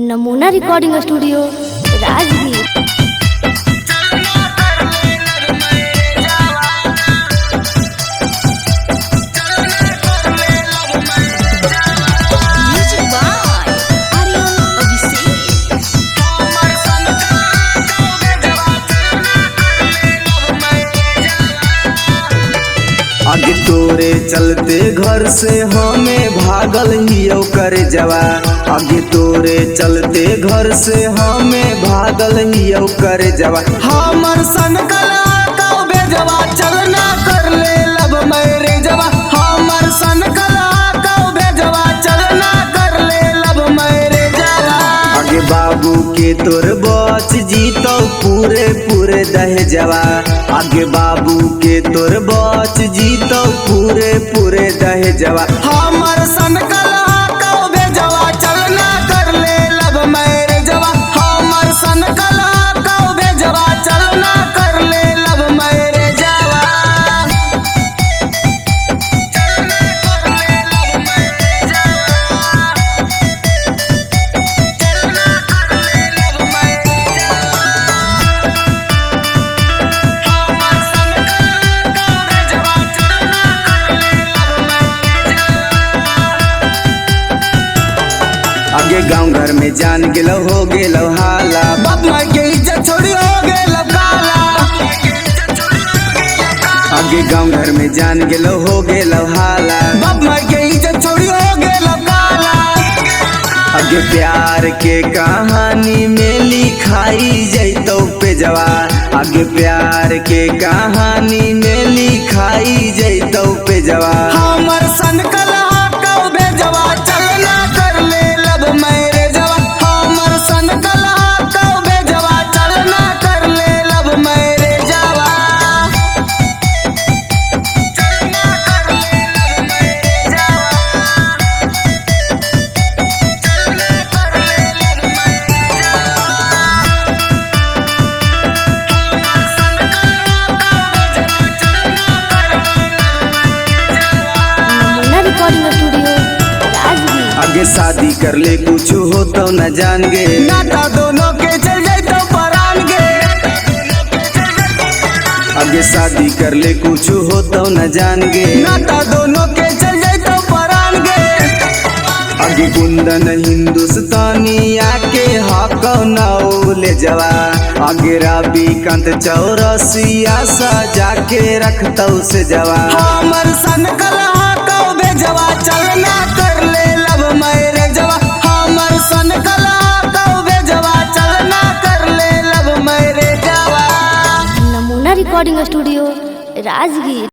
नमूना recording studio Rajgir. आगे तोरे चलते घर से हमें भागल हियो कर जवा। आगे तोरे चलते घर से हमें भागल हियो कर जवा। हमर सन कला का बेजवा चलना कर ले लब मेरे जवा। हमर सन कला का बेजवा चलना कर ले लब मेरे जवा। आगे बाबू के तोर बच जीतो पूरे पूरे दह जवा। आगे बाबू के तोर बच जीतो पूरे पूरे दह जवा। हमर सन कला का बेजवा चलना कर ले लब मेरे जवा। हमर सन कला का बेजवा चलना कर ले लब मेरे जवा। आगे गाँव घर में जान गेलो हो गेलो हाला। बाप माई के इज्जत छोड़ी हो गेलो काला। आगे गाँव घर में जान गेलो हो गेलो हाला। बाप माई के इज्जत छोड़ी हो गेलो काला। आगे प्यार के कहानी में लिखाई जैतो पे जवा। आगे प्यार के कहानी में लिखाई जैतो पे जवा। हमर सन कला का बेजवा चलना कर ले लब मेरे जवा। हमर सन कला का बेजवा चलना कर ले लब मेरे जवा। चलना कर ले लब मेरे जवा। चलना कर ले लब मेरे जवा। हमर सन कला का बेजवा चलना कर ले लब मेरे जवा। नमूना रिकॉर्डिंग स्टूडियो राजगीर। आगे शादी कर ले कुछ हो तो न जान गे। नाता दोनों के चल जाए तो परान गे। आगे शादी कर ले कुछ हो तो न जान गे। नाता दोनों के चल जाए तो परान गे। आगे कुंदन हिंदुस्तानी आके हाको नाओ ले जवा। आगे राबी कांत चौरसिया सजा के रखतौ से जवा। हमर सन कला का बेजवा चलना कर ले लब मेरे जवा। हमर सन कला का बेजवा चलना कर ले लब मेरे जवा। नमूना रिकॉर्डिंग स्टूडियो राजगीर।